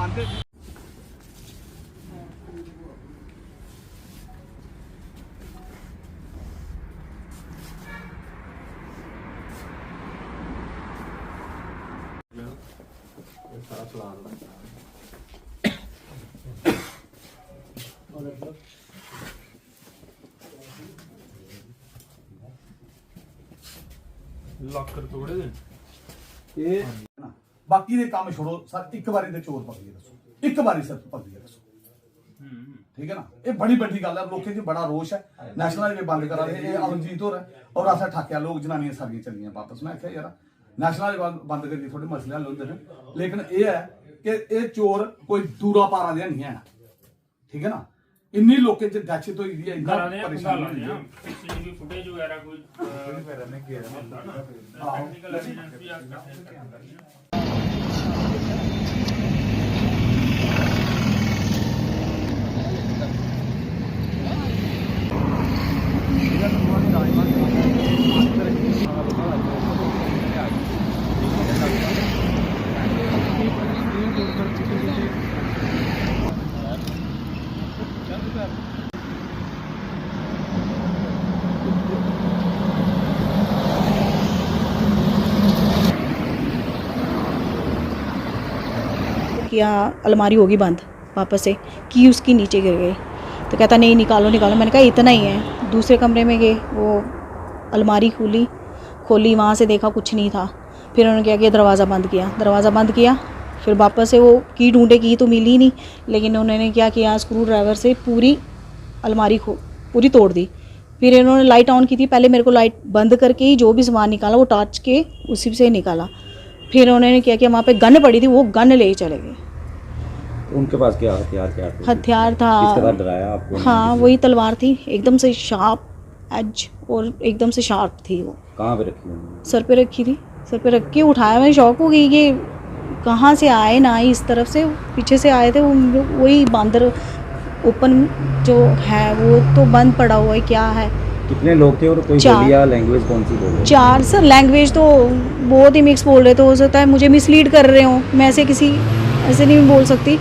ਲੱਖ ਤੋੜੇ ਦੇ ਇਹ ਬਾਕੀ ਦੇ ਕੰਮ ਛੋੜੋ ਸਰ, ਇੱਕ ਵਾਰੀ ਦੇ ਚੋਰ ਪਕੜੀਏ ਦੱਸੋ, ਇੱਕ ਵਾਰੀ ਸਿਰਫ ਪਕੜੀਏ ਦੱਸੋ, ठीक है ना। ये बड़ी बड़ी गल है, लोगों की बड़ा रोष है। नेशनल हाईवे बंद करा रहे हैं अमनजीत होर और अस ठाकिया लोग जनानियां सारियां चलियां वापस। मैं आख्या यार नेशनल हाईवे बंद करिए, थोड़े मसले हल होंदे ने, लेकिन ये है कि ये चोर कोई दूरा पारा दे नहीं है, ठीक है ना। इन्नी लोकें च दहशत होई दी है, इन्ना परेशान होई दी है। सीसीटीवी फुटेज वगैरह कोई यहाँ अलमारी होगी बंद वापस से, की उसकी नीचे गिर गई। तो कहता नहीं निकालो निकालो। मैंने कहा इतना ही है। दूसरे कमरे में गए, वो अलमारी खोली वहाँ से देखा कुछ नहीं था। फिर उन्होंने क्या किया, दरवाज़ा बंद किया। फिर वापस से वो की ढूंढे, की तो मिली नहीं, लेकिन उन्होंने क्या किया, स्क्रू ड्राइवर से पूरी अलमारी पूरी तोड़ दी। फिर इन्होंने लाइट ऑन की थी, पहले मेरे को लाइट बंद करके ही जो भी सामान निकाला वो टॉर्च के उसी से निकाला। फिर उन्होंने क्या किया, वहाँ पे गन पड़ी थी, वो गन ले चले गए। उनके पास क्या हथियार था? किस तरह डराया आपको? हाँ वही तलवार थी, एकदम से शार्प एज और एकदम से शार्प थी। वो कहाँ पे रखी उन्होंने? सर पे रखी थी, सर पे रख के उठाया। मैं शौक हो गई कि कहाँ से आए ना आए, इस तरफ से पीछे से आए थे। वही बांदर ओपन जो है वो तो बंद पड़ा हुआ है, क्या है। कितने लोग थे और कोई बोलिया लैंग्वेज कौन सी बोल रहे? 4 सर। लैंग्वेज तो बहुत ही मिक्स बोल रहे थे। हो सकता है मुझे मिसलीड कर रहे हो, मैं ऐसे नहीं बोल सकती,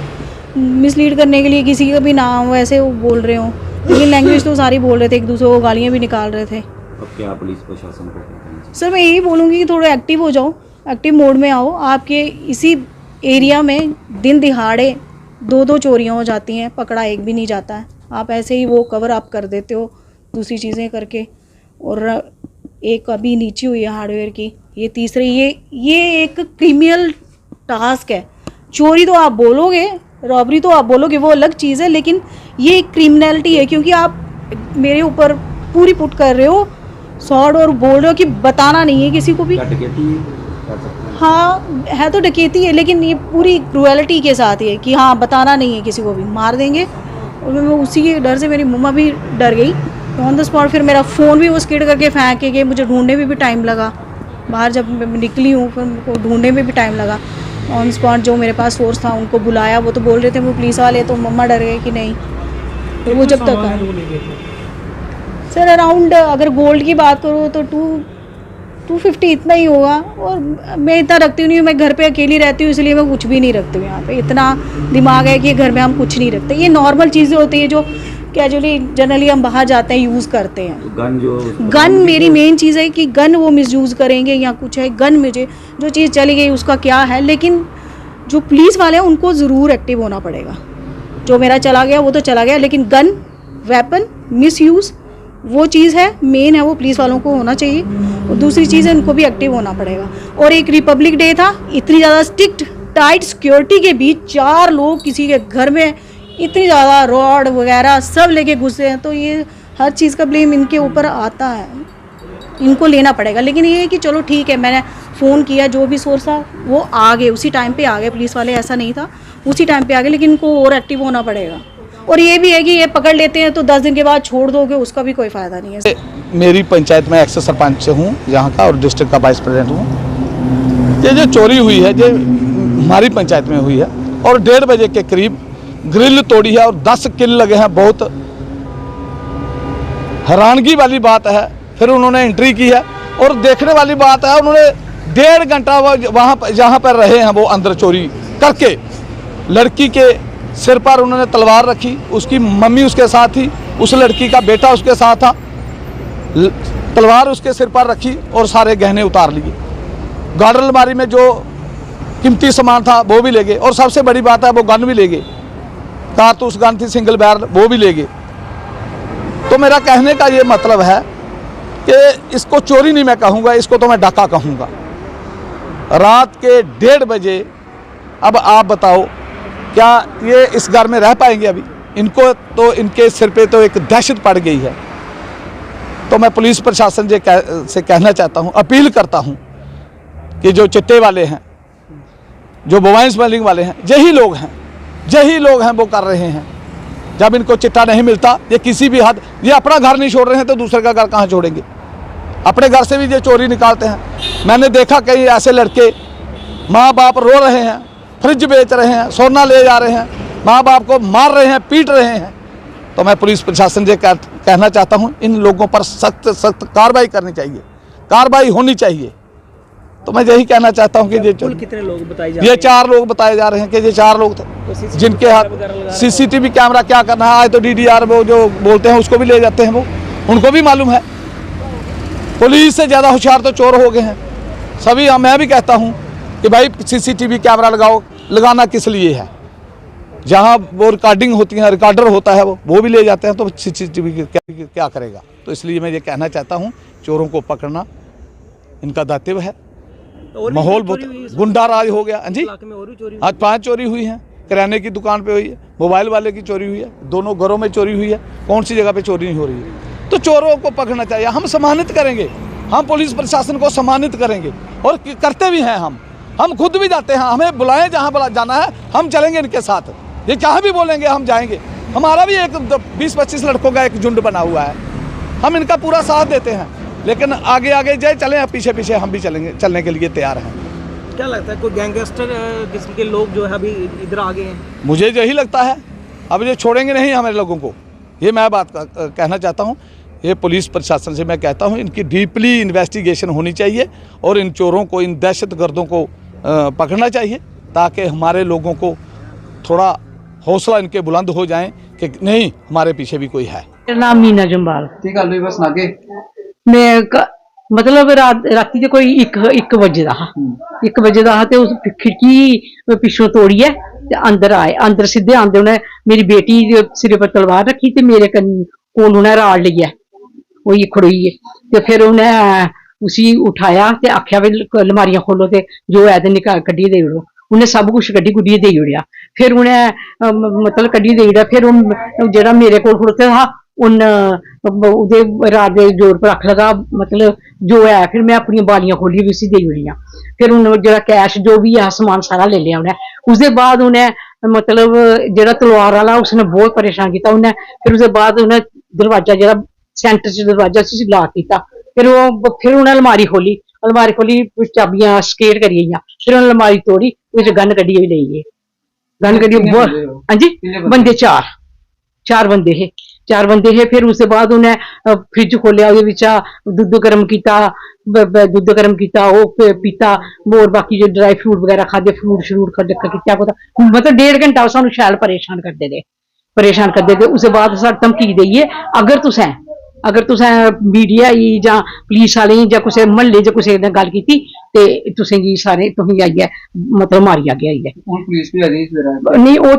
मिसलीड करने के लिए किसी का भी नाम वैसे वो बोल रहे हो, लेकिन लैंग्वेज तो सारी बोल रहे थे, एक दूसरे को गालियाँ भी निकाल रहे थे। अब क्या पुलिस प्रशासन को कहना है? सर मैं यही बोलूँगी कि थोड़ा एक्टिव हो जाओ, एक्टिव मोड में आओ। आपके इसी एरिया में दिन दिहाड़े 2-2 चोरियाँ हो जाती हैं, पकड़ा एक भी नहीं जाता है। आप ऐसे ही वो कवर अप कर देते हो दूसरी चीज़ें करके। और एक अभी नीचे हुई है हार्डवेयर की, ये तीसरे, ये एक क्रिमिनल टास्क है। चोरी तो आप बोलोगे, रॉबरी तो आप बोलोगे, वो अलग चीज़ है, लेकिन ये एक क्रिमिनलिटी है, क्योंकि आप मेरे ऊपर पूरी पुट कर रहे हो सॉर्ड और बोल रहे हो कि बताना नहीं है किसी को भी। हाँ है तो डकैती है, लेकिन ये पूरी क्रूएलिटी के साथ है कि हाँ बताना नहीं है किसी को भी, मार देंगे। और मैं उसी के डर से मेरी मम्मा भी डर गई ऑन द स्पॉट। फिर मेरा फ़ोन भी वो स्किड करके फेंक के गए, मुझे ढूंढने में भी टाइम लगा। बाहर जब मैं निकली हूँ फिर मेरे को ढूंढने में भी टाइम लगा। ऑन स्पॉट जो मेरे पास सोर्स था उनको बुलाया, वो तो बोल रहे थे वो पुलिस वाले, तो मम्मा डर गए कि नहीं। तो वो जब तक सर अराउंड अगर गोल्ड की बात करो तो 250 इतना ही होगा। और मैं इतना रखती नहीं हूँ, मैं घर पे अकेली रहती हूँ, इसलिए मैं कुछ भी नहीं रखती हूँ यहाँ पे। इतना दिमाग है कि घर में हम कुछ नहीं रखते। ये नॉर्मल चीज़ें होती है जो कैजुअली जनरली हम बाहर जाते हैं यूज़ करते हैं। तो गन मेरी मेन चीज़ है कि गन वो मिसयूज़ करेंगे या कुछ है। गन मुझे जो चीज़ चली गई उसका क्या है, लेकिन जो पुलिस वाले हैं उनको ज़रूर एक्टिव होना पड़ेगा। जो मेरा चला गया वो तो चला गया, लेकिन गन वेपन मिसयूज़ वो चीज़ है, मेन है वो पुलिस वालों को होना चाहिए। और दूसरी चीज़ है उनको भी एक्टिव होना पड़ेगा। और एक रिपब्लिक डे था, इतनी ज़्यादा स्ट्रिक्ट टाइट सिक्योरिटी के बीच 4 लोग किसी के घर में इतनी ज़्यादा रॉड वगैरह सब लेके घुसे हैं, तो ये हर चीज़ का ब्लेम इनके ऊपर आता है, इनको लेना पड़ेगा। लेकिन ये है कि चलो ठीक है, मैंने फ़ोन किया, जो भी सोर्स था वो आ गए, उसी टाइम पे आ गए पुलिस वाले, ऐसा नहीं था, उसी टाइम पे आ गए। लेकिन इनको और एक्टिव होना पड़ेगा। और ये भी है कि ये पकड़ लेते हैं तो 10 दिन के बाद छोड़ दोगे, उसका भी कोई फ़ायदा नहीं है। मेरी पंचायत में एक्स सरपंच हूँ यहाँ का और डिस्ट्रिक्ट का वाइस प्रेसिडेंट हूँ। ये जो चोरी हुई है ये हमारी पंचायत में हुई है और 1:30 बजे के करीब ग्रिल तोड़ी है और 10 किल लगे हैं। बहुत हैरानगी वाली बात है। फिर उन्होंने एंट्री की है और देखने वाली बात है, उन्होंने 1.5 घंटा वहाँ जहाँ पर रहे हैं वो अंदर चोरी करके, लड़की के सिर पर उन्होंने तलवार रखी, उसकी मम्मी उसके साथ थी, उस लड़की का बेटा उसके साथ था, तलवार उसके सिर पर रखी और सारे गहने उतार लिए। गार्डन अलमारी में जो कीमती सामान था वो भी ले गए, और सबसे बड़ी बात है वो गन भी ले गए, कारतूस गन थी सिंगल बैरल, वो भी ले गए। तो मेरा कहने का ये मतलब है कि इसको चोरी नहीं मैं कहूँगा, इसको तो मैं डाका कहूँगा। रात के 1:30 बजे, अब आप बताओ क्या ये इस घर में रह पाएंगे? अभी इनको तो, इनके सिर पे तो एक दहशत पड़ गई है। तो मैं पुलिस प्रशासन से कहना चाहता हूँ, अपील करता हूँ कि जो चिट्टे वाले हैं, जो मोबाइल स्मगलिंग वाले हैं, यही लोग हैं वो कर रहे हैं। जब इनको चिट्टा नहीं मिलता, ये किसी भी हद, ये अपना घर नहीं छोड़ रहे हैं तो दूसरे का घर कहाँ छोड़ेंगे? अपने घर से भी ये चोरी निकालते हैं। मैंने देखा कई ऐसे लड़के, माँ बाप रो रहे हैं, फ्रिज बेच रहे हैं, सोना ले जा रहे हैं, माँ बाप को मार रहे हैं, पीट रहे हैं। तो मैं पुलिस प्रशासन से कहना चाहता हूँ, इन लोगों पर सख्त कार्रवाई करनी चाहिए, कार्रवाई होनी चाहिए। तो मैं यही कहना चाहता हूँ कि कितने लोग बताए जा रहे ये 4 लोग बताए जा रहे हैं कि ये 4 लोग थे, तो जिनके हाथ सीसीटीवी कैमरा क्या करना है। आज तो DDR वो जो बोलते हैं उसको भी ले जाते हैं, वो उनको भी मालूम है। पुलिस से ज़्यादा होशियार तो चोर हो गए हैं सभी। मैं भी कहता हूँ कि भाई CCTV कैमरा लगाओ, लगाना किस लिए है? जहाँ वो रिकॉर्डिंग होती है, रिकॉर्डर होता है, वो भी ले जाते हैं, तो CCTV क्या करेगा? तो इसलिए मैं ये कहना चाहता हूँ, चोरों को पकड़ना इनका दायित्व है। माहौल बहुत गुंडा राज हो गया। हाँ जी, आज 5 चोरी हुई हैं, किराने की दुकान पे हुई है, मोबाइल वाले की चोरी हुई है, दोनों घरों में चोरी हुई है, कौन सी जगह पे चोरी नहीं हो रही है? तो चोरों को पकड़ना चाहिए। हम सम्मानित करेंगे, हम पुलिस प्रशासन को सम्मानित करेंगे, और करते भी हैं। हम खुद भी जाते हैं, हमें बुलाएं जहाँ जाना है हम चलेंगे इनके साथ, ये जहाँ भी बोलेंगे हम जाएंगे। हमारा भी एक 20-25 लड़कों का एक झुंड बना हुआ है, हम इनका पूरा साथ देते हैं। लेकिन आगे जाए चलें, पीछे हम भी चलने के लिए तैयार हैं। क्या लगता है कोई गैंगस्टर किस्म के लोग जो है अभी इधर आ गए हैं? मुझे यही लगता है, अब ये छोड़ेंगे नहीं हमारे लोगों को, ये मैं बात कहना चाहता हूँ। ये पुलिस प्रशासन से मैं कहता हूँ, इनकी डीपली इन्वेस्टिगेशन होनी चाहिए और इन चोरों को, इन दहशतगर्दों को पकड़ना चाहिए, ताकि हमारे लोगों को थोड़ा हौसला इनके बुलंद हो जाए कि नहीं, हमारे पीछे भी कोई है। मेरा नाम मीना जंबाल। की गल हुई बस नागे? मैं मतलब राती कोई 1 बजे दा 1 बजे दा ते उस खिड़की पिछों तोड़ी है ते अंदर आए। अंदर सीधे आंदे उन्हें मेरी बेटी सिरे पर तलवार रखी ते मेरे कोल उन्हें राड़ लिया, वही खड़ोई है। ते फिर उन्हें उसी उठाया ते आख्या भी अलमारियां खोलो ते जो है ते निकाल कड्ढी देई ओड़ो। उन्हें सब कुछ कड्ढी गुड्ढियै देई ओड़ेआ। फिर उन्हें मतलब कड्ढी देई ओड़ेआ। फिर जेह्ड़ा मेरे कोल खड़ोते था उन्हें रात के जोर पर आख लगा, मतलब जो है। फिर मैं अपनी बालियां खोली भी उसी देई ओड़ियां। फिर उन्हें जेह्ड़ा कैश जो भी है समान सारा ले लिया उन्हें। उसके बाद उन्हें मतलब जेह्ड़ा तलवार वाला उसने बहुत परेशान किया उन्हें। फिर उसके बाद उन्हें दरवाजा जेह्ड़ा सेंटर च दरवाजा उसी लॉक किया। फिर उन्हें अलमारी खोली चाबियां स्केट करी गेइयां। फिर उन्हें अलमारी तोड़ी, गन कड्ढियै भी लेई गए। गन कड्ढियै हाँ जी, बंदे 4 बंदे हे। 4 बंदे हे। फिर उसके बाद उन्हें फ्रिज खोलिया, दुद्ध गर्म किया, वो पीता, और बाकी जो ड्राई फ्रूट वगैरह खादे, फ्रूट किया। मतलब 1.5 घंटा सानू शैल परेशान करते थे। उसके बाद सानू धमकी देइए, अगर तुसें मीडिया जां पुलिस वाले जां कुसै म्हल्ले च कुसै ने गल कीती ते तुसेंगी सारे तुसेंगी आइयै मतलब मारी आगे आइयै। पुलिस भी आई नहीं, वो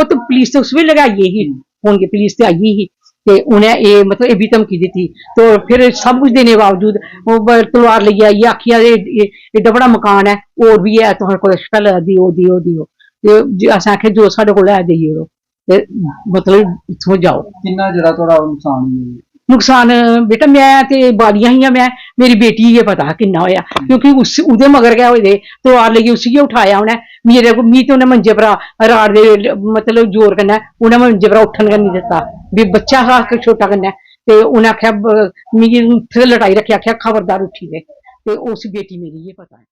तो पुलिस तो उस वेल्ले गै आई ही, हुण पुलिस ते आई ही ते उन्हें ये मतलब ये भी धमकी दी थी। तो फिर सब कुछ देने बावजूद वो तलवार लेइयै आइयै आखिया एड्डा बड़ा मकान है, होर भी है, तुहां कोल पैह्ले दियो ते असें आखेआ जो साढ़े कोल है देई ओड़ो ते मतलब इत्थुं जाओ। किन्ना जेह्ड़ा थोड़ा नुकसान बेटा मैं ते बालियां हियां, मेरी बेटी गी पता किन्ना होया, क्योंकि उहदे मगर गै होए दे। तलवार लेइयै उसी गै उठाया उन्हें। मी ते उन्हें मंजे परा राड़ दे मतलब जोर कन्नै उन्हें मंजे परा उट्ठन गै नहीं दित्ता। बच्चा हा छोटा कन्नै, ते उन्हें आखेआ मिगी उत्थे लटाई रखेआ, आखेआ खबरदार उठी दे। ते उस बेटी मेरी ये पता है।